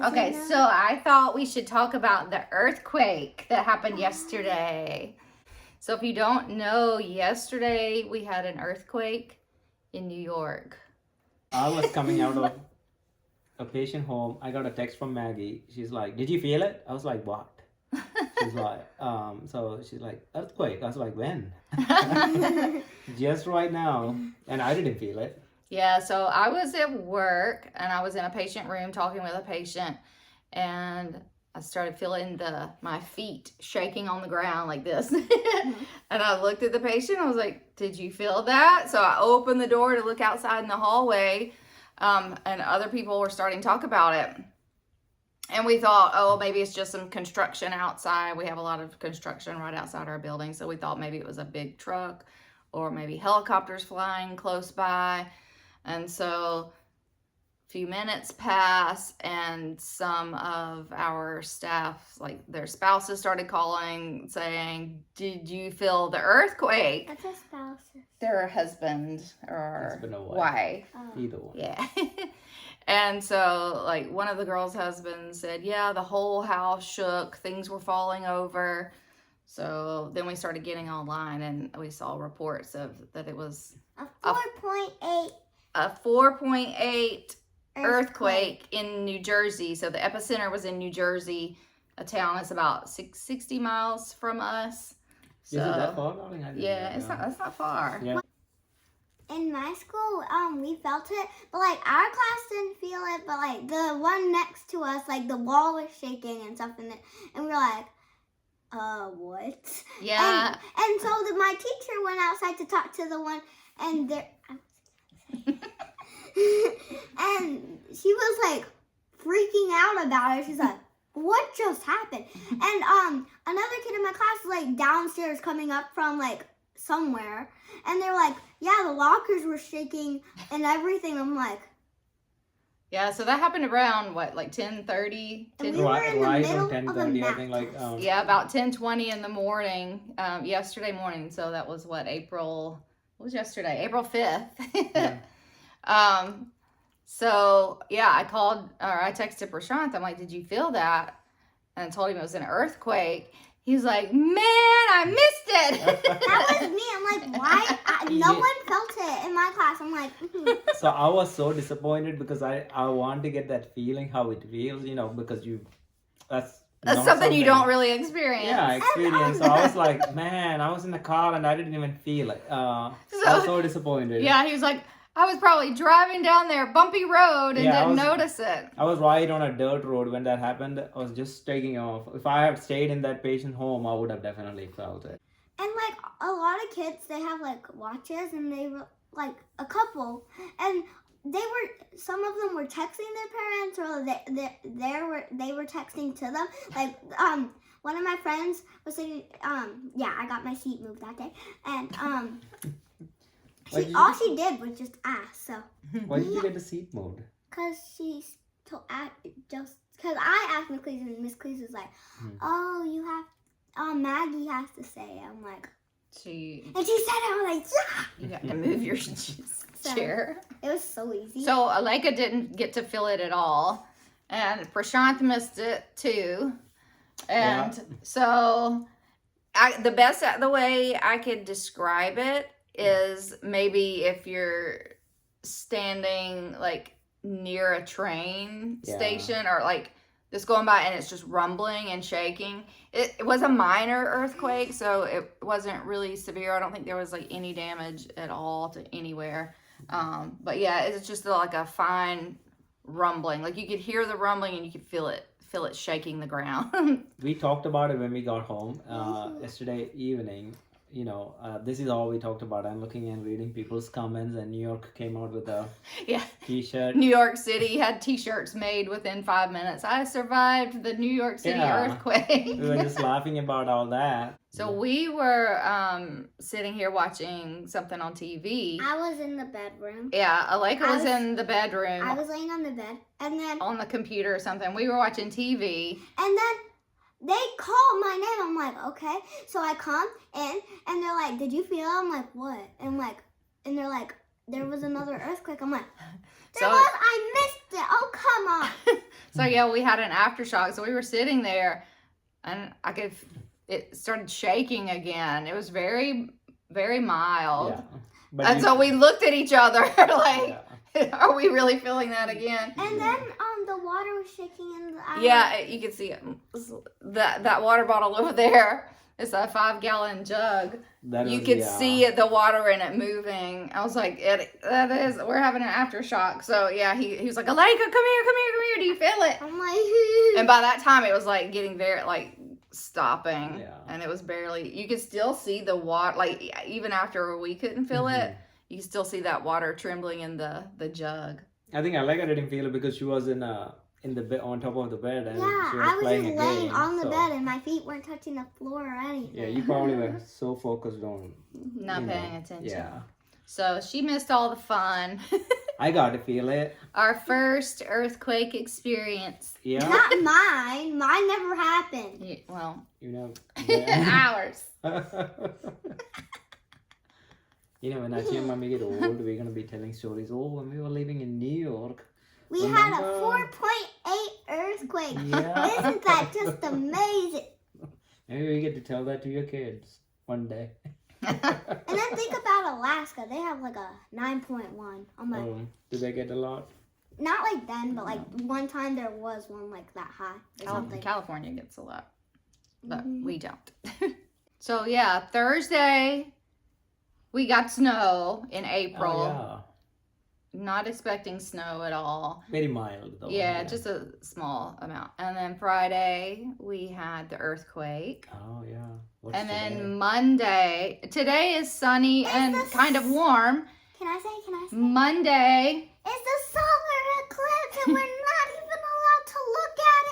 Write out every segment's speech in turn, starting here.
Okay, so I thought we should talk about the earthquake that happened yesterday. So if you don't know, yesterday we had an earthquake in New York. I was coming out of a patient home. I got a text from Maggie. She's like, "Did you feel it?" I was like, "What?" She's like, so she's like, "Earthquake." I was like, "When?" Just right now. And I didn't feel it. Yeah, so I was at work and I was in a patient room talking with a patient, and I started feeling my feet shaking on the ground like this. And I looked at the patient. I was like, "Did you feel that?" So I opened the door to look outside in the hallway, and other people were starting to talk about it. And we thought, oh, maybe it's just some construction outside. We have a lot of construction right outside our building. So we thought maybe it was a big truck or maybe helicopters flying close by. And so a few minutes pass, and some of our staff, like their spouses, started calling saying, "Did you feel the earthquake?" What's a spouse? Their husband or wife. Either one. Yeah. And so, like, one of the girls' husbands said, "Yeah, the whole house shook. Things were falling over." So then we started getting online, and we saw reports of that it was a 4.8. A 4.8 earthquake in New Jersey. So the epicenter was in New Jersey, a town that's about 60 miles from us. So, is it that far, darling? Yeah, it's not far. Yeah. In my school, we felt it, but like our class didn't feel it, but like the one next to us, like the wall was shaking and stuff, and we were like, what? Yeah. And so my teacher went outside to talk to the one, and there. And she was like freaking out about it. She's like, "What just happened?" And another kid in my class was like downstairs coming up from like somewhere, and they're like, "Yeah, the lockers were shaking and everything." I'm like, yeah, so that happened around what, like 10:30? We were in the middle of a 10:30, I think, like yeah, about 10:20 in the morning, yesterday morning. So that was what April 5th. Yeah. So yeah, I texted Prasanth. I'm like, "Did you feel that?" And I told him it was an earthquake. He's like, "Man, I missed it." That was me. I'm like, why? No one felt it in my class. I'm like, So I was so disappointed because I want to get that feeling how it feels, because that's something you don't really experience. Yeah, experience. So I was like, man, I was in the car and I didn't even feel it. I was so disappointed. Yeah, he was like, "I was probably driving down there, bumpy road, and didn't notice it." I was right on a dirt road when that happened. I was just taking off. If I had stayed in that patient home, I would have definitely felt it. and like a lot of kids, they have like watches, and they were like a couple, and some of them were texting their parents, or they were texting to them. Like one of my friends was saying, yeah, I got my seat moved that day, and all she did was just ask. So why did you get the seat moved? because because I asked Miss Cleese, and Miss Cleese was like, "Oh, you have." Maggie has to say it. I'm like, and she said it. I'm like, yeah. You got to move your chair. It was so easy. So Aleka didn't get to feel it at all, and Prasanth missed it too. And so, the way I could describe it is maybe if you're standing like near a train station, or like just going by and it's just rumbling and shaking. It was a minor earthquake, so it wasn't really severe. I don't think there was like any damage at all to anywhere. But yeah, it's just like a fine rumbling. Like you could hear the rumbling and you could feel it shaking the ground. We talked about it when we got home yesterday evening. This is all we talked about. I'm looking and reading people's comments, and New York came out with a t-shirt. New York City had t-shirts made within 5 minutes. "I survived the New York City earthquake." We were just laughing about all that. So we were sitting here watching something on TV. I was in the bedroom. Yeah, Aleka was in the bedroom. I was laying on the bed, and then on the computer or something. We were watching TV. And then they called my name. I'm like, okay. So I come in, and they're like, "Did you feel it?" I'm like, "What?" And they're like, "There was another earthquake." I'm like, I missed So yeah, we had an aftershock. So we were sitting there, and it started shaking again. It was very, very mild. Yeah. But And so we looked at each other like, are we really feeling that again? And then the water was shaking in the eye. Yeah, you can see it. That water bottle over there. It's a 5-gallon jug. You could see it, the water in it moving. I was like, we're having an aftershock. So yeah, he was like, Aleka, come here. Do you feel it? I'm like, And by that time, it was like getting very like stopping, Yeah. and it was barely. You could still see the water, like even after we couldn't feel it, you could still see that water trembling in the jug. I think Aleka didn't feel it because she was in the bed, on top of the bed, and yeah, she was I was playing just a laying game, on the so- bed and my feet weren't touching the floor or anything. Yeah, you probably were so focused on Not paying attention. Yeah, So she missed all the fun. I got to feel it. Our first earthquake experience. Yeah, Not mine. Mine never happened. Well, you know. ours. You know, when Achi and Mommy get old, we're gonna be telling stories. Oh, when we were living in New York. We had a Remember? 4.8 earthquake. Yeah. Isn't that just amazing? Maybe we get to tell that to your kids one day. And then think about Alaska. They have like a 9.1. I'm like, Did they get a lot? not like then, but like one time there was one like that high or something. California gets a lot, but Mhm. we don't. So yeah, Thursday we got snow in April. Oh, Not expecting snow at all. yeah. Very mild though. Yeah, just a small amount. And then Friday we had the earthquake. Oh yeah. What's And then today? Monday, today is sunny and this- kind of warm. Can I say? Monday, It's the solar eclipse and we're not even allowed to look at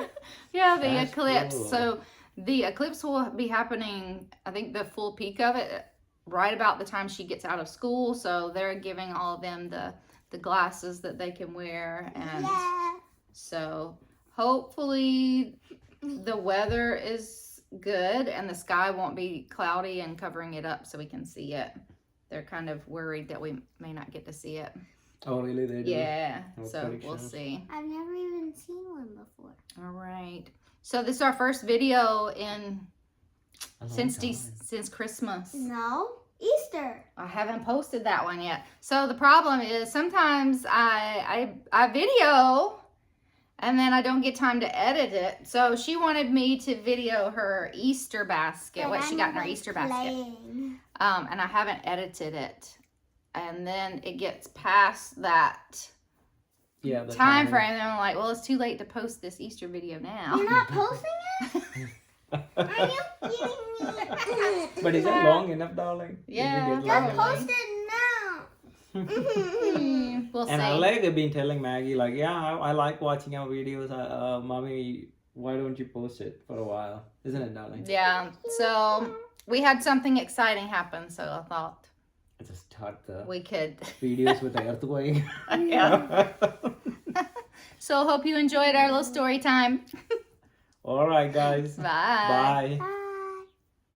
it. yeah, the That's eclipse. cool. So the eclipse will be happening, I think the full peak of it, right about the time she gets out of school. So they're giving all of them the glasses that they can wear. And Yeah. so hopefully the weather is good and the sky won't be cloudy and covering it up so we can see it. They're kind of worried that we may not get to see it. Oh really? They do? Yeah, No so we'll predictions. see. I've never even seen one before. All right. So this is our first video in A long since time. since Christmas. No, Easter. I haven't posted that one yet. So the problem is sometimes I video and then I don't get time to edit it. So she wanted me to video her Easter basket, what she got in her Easter basket. And I haven't edited it. And then it gets past that Yeah. the time frame. And I'm like, well, it's too late to post this Easter video now. You're not posting it? Are you kidding me? But is that long enough, darling? Did you Yeah, get long Just enough? post it now. We'll And see. I like been telling Maggie like, yeah, I like watching our videos. Mommy, why don't you post it for a while? Isn't it, darling? Yeah, so we had something exciting happen, so I thought I just start the we could. videos with the earthquake. Yeah. So hope you enjoyed our little story time. All right, guys. Bye. Bye. Bye.